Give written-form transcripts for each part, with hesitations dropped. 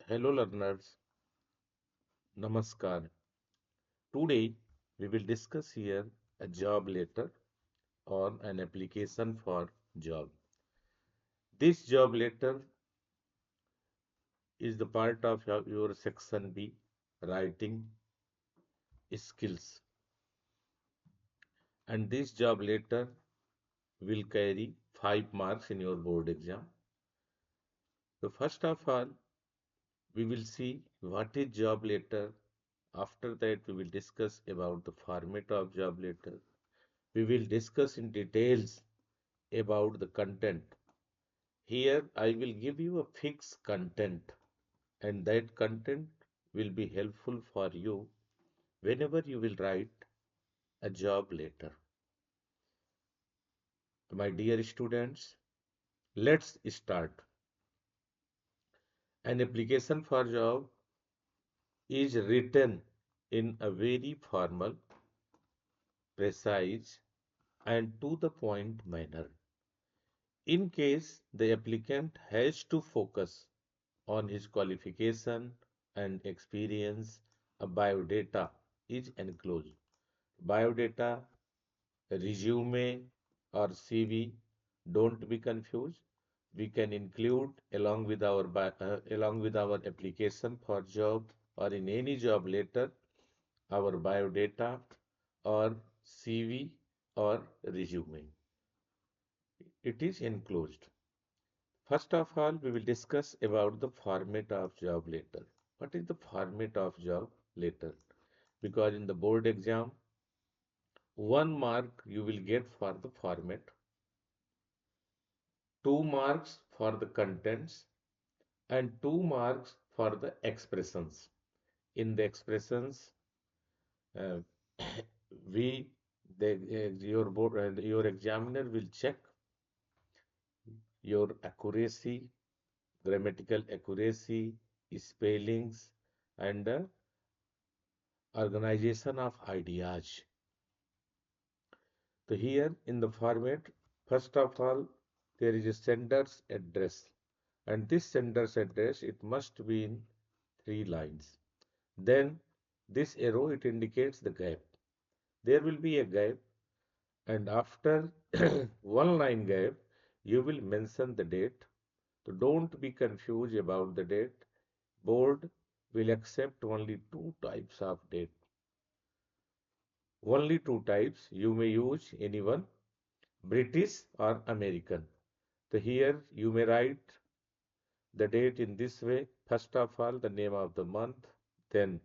Hello learners, Namaskar. Today we will discuss here a job letter or an application for job. This job letter is the part of your section B writing skills, and this job letter will carry 5 marks in your board exam. So first of all, we will see what is job letter. After that, we will discuss about the format of job letter. We will discuss in details about the content. Here I will give you a fixed content, and that content will be helpful for you whenever you will write a job letter. My dear students, let's start. An application for job is written in a very formal, precise, and to the point manner. In case the applicant has to focus on his qualification and experience, a biodata is enclosed. Biodata, resume, or CV, don't be confused. We can include along with our application for job or in any job letter our biodata or CV or resume. It is enclosed. First of all, we will discuss about the format of job letter. What is the format of job letter? Because in the board exam, 1 mark you will get for the format, 2 marks for the contents, and 2 marks for the expressions. In the expressions, uh, we your examiner will check your accuracy, grammatical accuracy, spellings, and organization of ideas. So here in the format, first of all, there is a sender's address, and this sender's address it must be in 3 lines. Then this arrow it indicates the gap. There will be a gap, and after 1 line gap, you will mention the date. So don't be confused about the date. Board will accept only 2 types of date. Only 2 types. You may use anyone, British or American. So here you may write the date in this way. First of all, the name of the month, then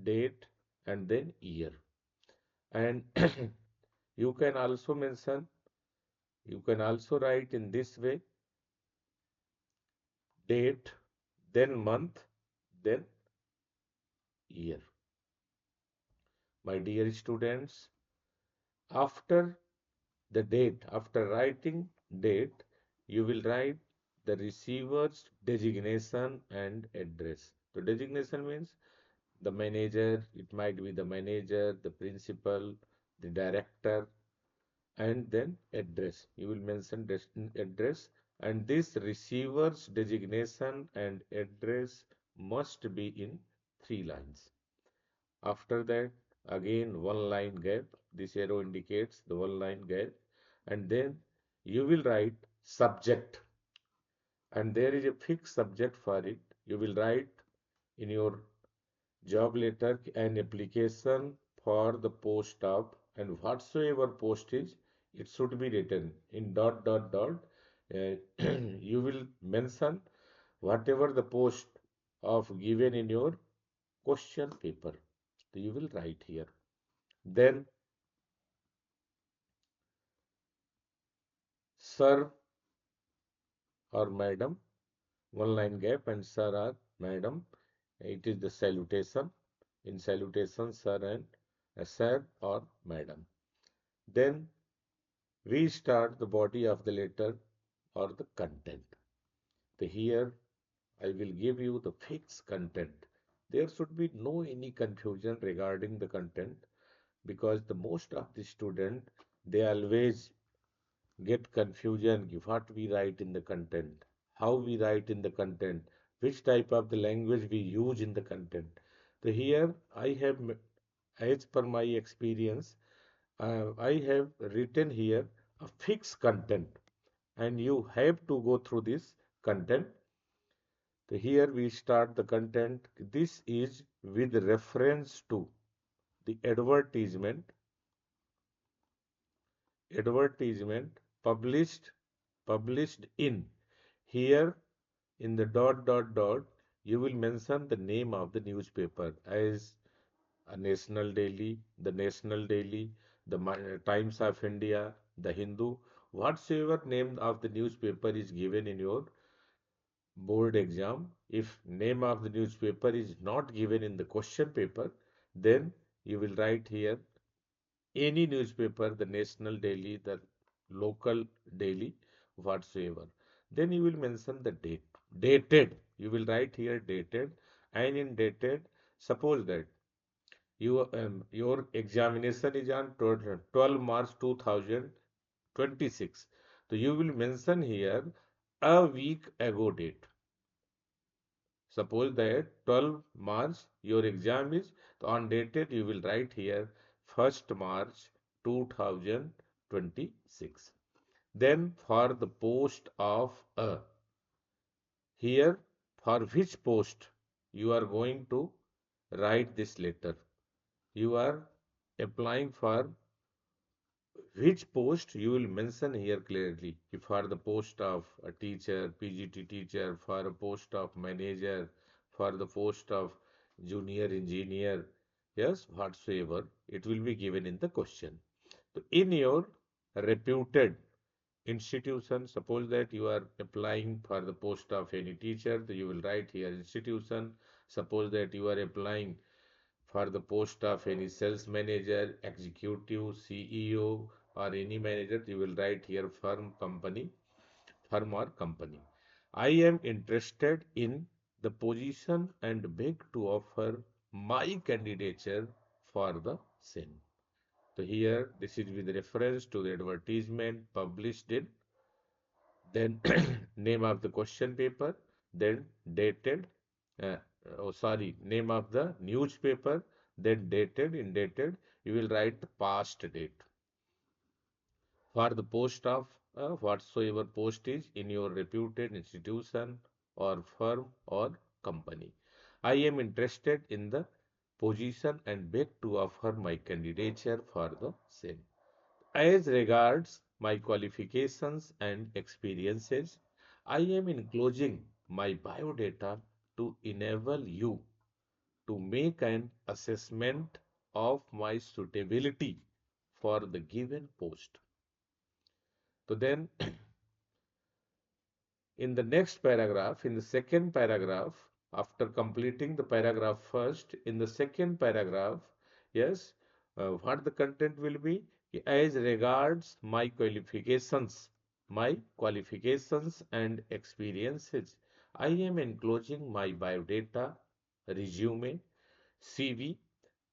date, and then year. And you can also mention, you can also write in this way, date, then month, then year. My dear students, after the date, after writing date, you will write the receiver's designation and address. So designation means the manager, it might be the manager, the principal, the director, and then address. You will mention address, and this receiver's designation and address must be in 3 lines. After that, again 1 line gap. This arrow indicates the 1 line gap, and then you will write subject, and there is a fixed subject for it. You will write in your job letter an application for the post of, and whatsoever post is, it should be written in dot dot dot. uh, you will mention whatever the post of given in your question paper. So you will write here. Then sir or madam, 1 line gap, and sir or madam, it is the salutation. In salutation, sir and sir or madam. Then we start the body of the letter or the content. So here I will give you the fixed content. There should be no any confusion regarding the content, because the most of the student they always get confusion what we write in the content, how we write in the content. which type of the language we use in the content. So here I have, as per my experience, I have written here a fixed content, and you have to go through this content. So here we start the content. This is with reference to the advertisement published in. Here in the dot dot dot, you will mention the name of the newspaper as a National Daily, the National Daily, the Times of India, the Hindu, whatsoever name of the newspaper is given in your board exam. If name of the newspaper is not given in the question paper, then you will write here any newspaper, the National Daily, the local daily, whatsoever. Then you will mention the date. Dated. You will write here dated, and in dated, suppose that your examination is on 12 March 2026. So you will mention here a week ago date. Suppose that 12 March your exam is, so on dated you will write here 1st March 2026. Then for the post of a, here for which post you are going to write this letter. You are applying for which post you will mention here clearly. If for the post of a teacher, PGT teacher, for a post of manager, for the post of junior engineer, yes, whatsoever, it will be given in the question. So in your reputed institution, suppose that you are applying for the post of any teacher, so you will write here institution. Suppose that you are applying for the post of any sales manager, executive, CEO, or any manager, you will write here firm or company. I am interested in the position and beg to offer my candidature for the same. So here, this is with reference to the advertisement published in, then name of the question paper, then dated, uh, name of the newspaper, then dated. In dated, you will write the past date for the post of whatsoever post is in your reputed institution or firm or company. I am interested in the position and beg to offer my candidature for the same. As regards my qualifications and experiences, I am enclosing my biodata to enable you to make an assessment of my suitability for the given post. So then, in the next paragraph, in the second paragraph, after completing the paragraph first, in the second paragraph, yes, what the content will be? As regards my qualifications and experiences, I am enclosing my biodata, resume, CV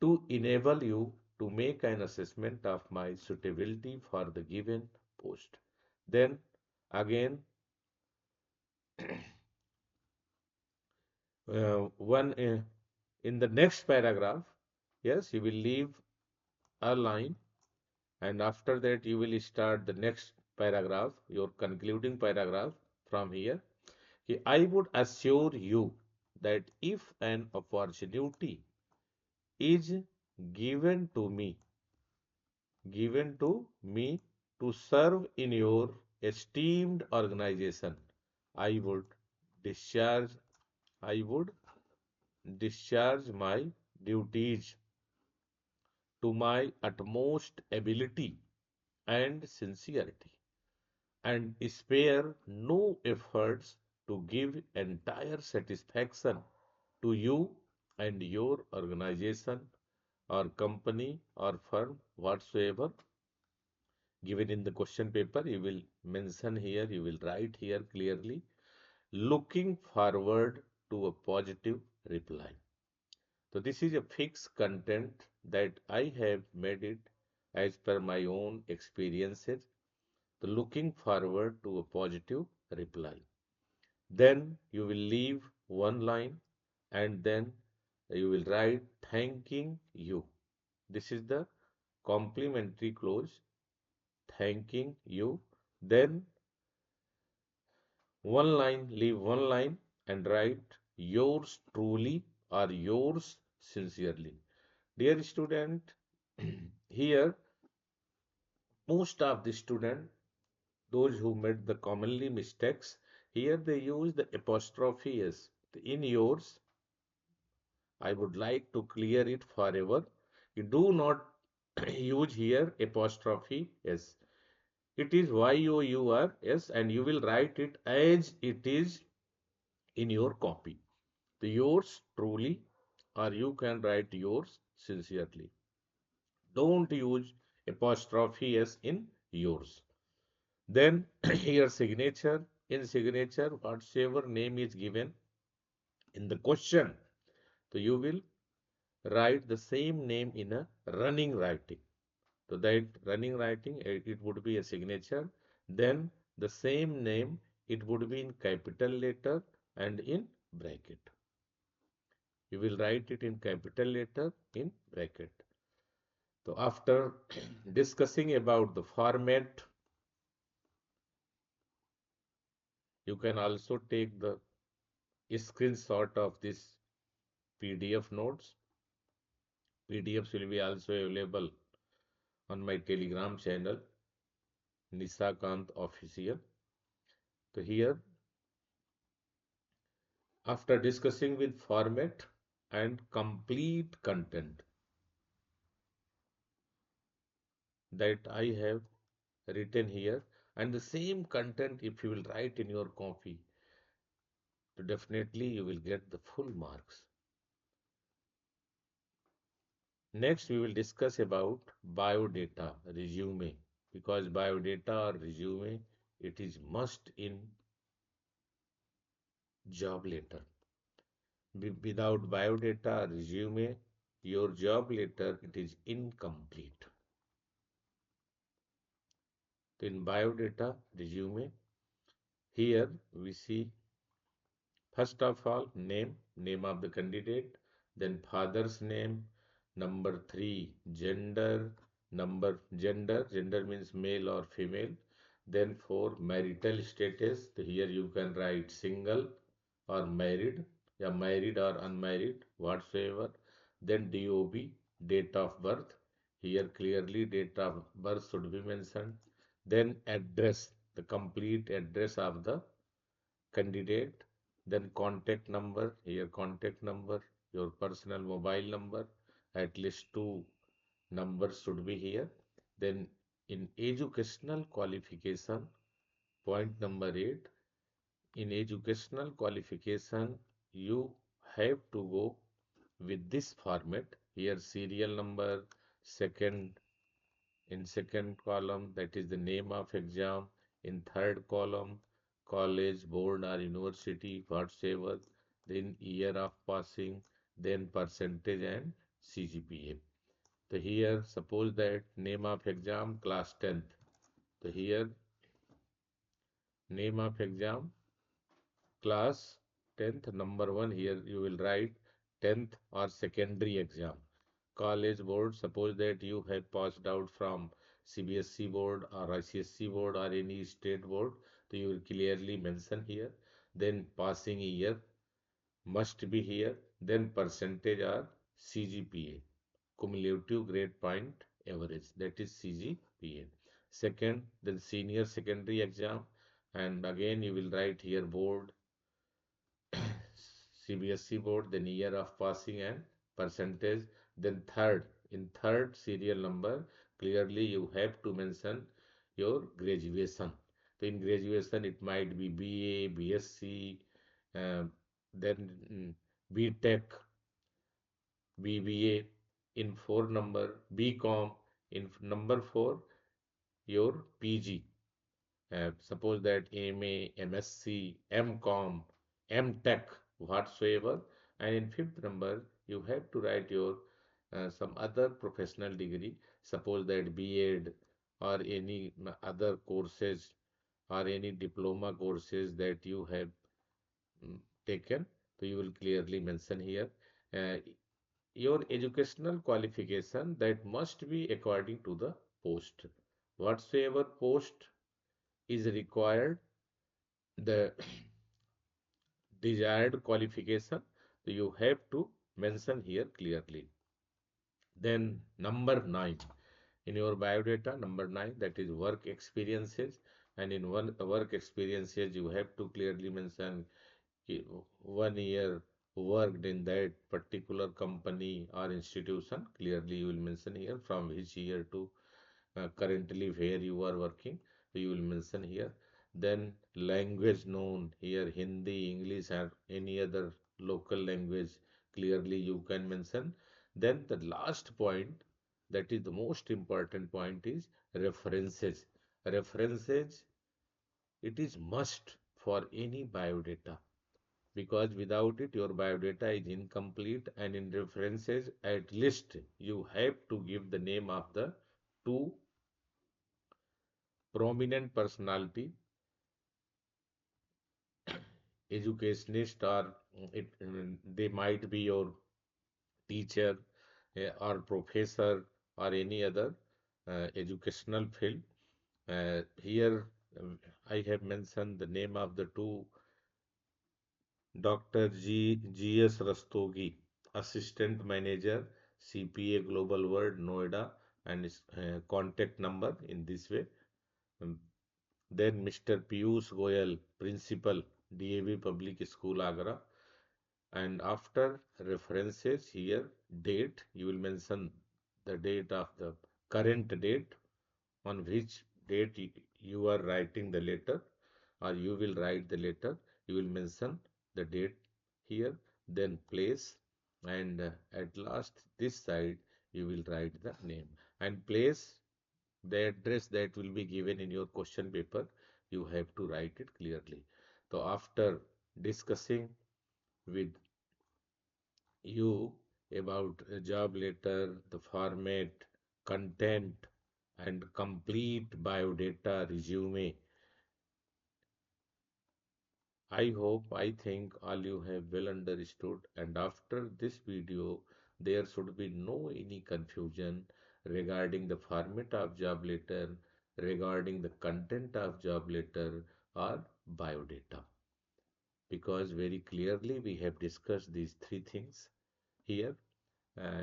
to enable you to make an assessment of my suitability for the given post. Then again, one in the next paragraph, yes, you will leave a line, and after that you will start the next paragraph, your concluding paragraph from here. I would assure you that if an opportunity is given to me, given to me to serve in your esteemed organization, I would discharge, I would discharge my duties to my utmost ability and sincerity, and spare no efforts to give entire satisfaction to you and your organization or company or firm whatsoever given in the question paper. You will mention here, you will write here clearly, looking forward to a positive reply. So this is a fixed content that I have made it as per my own experiences. So looking forward to a positive reply. Then you will leave one line, and then you will write thanking you. This is the complimentary clause, thanking you. Then one line, leave one line and write yours truly or yours sincerely. Dear student, here most of the student, those who made the commonly mistakes, here they use the apostrophe s. In yours, I would like to clear it forever. You do not use here apostrophe s. It is yours and you will write it as it is in your copy. The yours truly, or you can write yours sincerely. Don't use apostrophe s in yours. Then here signature. In signature, whatsoever name is given in the question, so you will write the same name in a running writing. So that running writing, it would be a signature. Then the same name, it would be in capital letter and in bracket. You will write it in capital letter in bracket. So after discussing about the format, you can also take the screenshot of this PDF notes. PDFs will be also available on my Telegram channel, Nisakant Official. So here, after discussing with format and complete content that I have written here, and the same content if you will write in your copy, so definitely you will get the full marks. Next, we will discuss about biodata resume, because biodata or resume, it is must in job letter. Without biodata resume, your job letter it is incomplete. In biodata resume, here we see first of all name of the candidate, then father's name, number three gender means male or female, then four marital status. So here you can write single or married, yeah, married or unmarried, whatsoever. Then DOB, date of birth. Here clearly date of birth should be mentioned. Then address, the complete address of the candidate. Then contact number, here contact number, your personal mobile number, at least two numbers should be here. Then in educational qualification, point number 8, in educational qualification, you have to go with this format. Here serial number, second, in second column, that is the name of exam. In third column, college, board or university, whatsoever. Then year of passing, then percentage and CGPA. So here, suppose that name of exam, class 10th. So here, name of exam, class 10th, number 1, here you will write 10th or secondary exam. College board, suppose that you have passed out from CBSE board or ICSE board or any state board, so you will clearly mention here. Then passing year must be here. Then percentage or CGPA, cumulative grade point average, that is CGPA. Second, then senior secondary exam, and again you will write here board, CBSE board, then year of passing and percentage. Then third, in third serial number, clearly you have to mention your graduation. So in graduation, it might be BA, BSc, uh, then BTech, BBA. In four number, BCom. In number four, your PG. Suppose that MA, MSc, MCom, MTech, whatsoever. And in fifth number, you have to write your some other professional degree. Suppose that B.Ed or any other courses or any diploma courses that you have taken. So you will clearly mention here uh, your educational qualification that must be according to the post. Whatsoever post is required, the desired qualification, so you have to mention here clearly. Then number 9 in your biodata, number 9, that is work experiences. And in one work experiences, you have to clearly mention 1 year worked in that particular company or institution. Clearly, you will mention here from which year to currently where you are working. You will mention here. Then language known here, Hindi, English, or any other local language. Clearly, you can mention. Then the last point, that is the most important point, is references. References, it is must for any biodata, because without it your biodata is incomplete. And in references, at least you have to give the name of the two prominent personality, educationist, or they might be your teacher, or professor, or any other educational field. Here I have mentioned the name of the two: Dr. G.S. Rastogi, Assistant Manager, CPA Global World, Noida, and his contact number in this way. Um, Then Mr. Piyush Goyal, Principal, DAV Public School, Agra. And after references here, date, you will mention the date of the current date, on which date you are writing the letter, or you will write the letter. You will mention the date here, then place, and at last this side you will write the name and place. The address that will be given in your question paper, you have to write it clearly. So after discussing with you about a job letter, the format, content, and complete biodata resume, I hope, I think all you have well understood, and after this video, there should be no any confusion regarding the format of job letter, regarding the content of job letter or biodata, because very clearly we have discussed these three things here.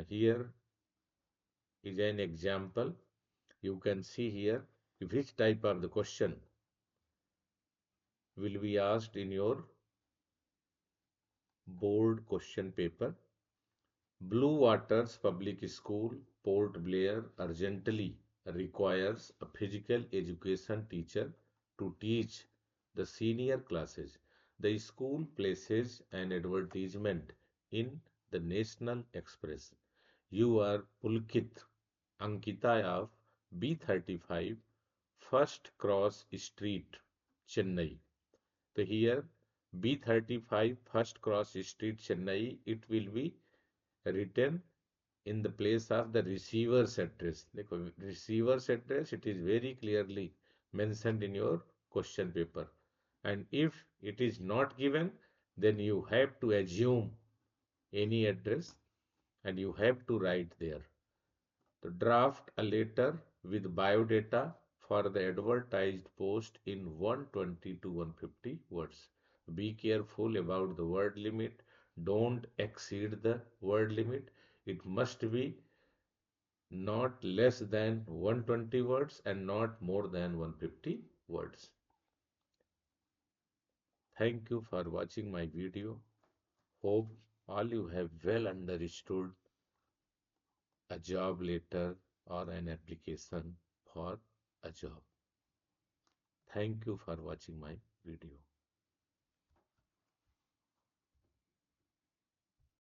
Here is an example. You can see here which type of the question will be asked in your board question paper. Blue Waters Public School, Port Blair urgently requires a physical education teacher to teach the senior classes. The school places an advertisement in the National Express. You are Pulkit Ankita of B35, First Cross Street, Chennai. So here B35 First Cross Street, Chennai, it will be written in the place of the receiver's address. The receiver's address, it is very clearly mentioned in your question paper. And if it is not given, then you have to assume any address and you have to write there. To draft a letter with biodata for the advertised post in 120 to 150 words. Be careful about the word limit. Don't exceed the word limit. It must be not less than 120 words and not more than 150 words. Thank you for watching my video. Hope all you have well understood a job letter or an application for a job. Thank you for watching my video.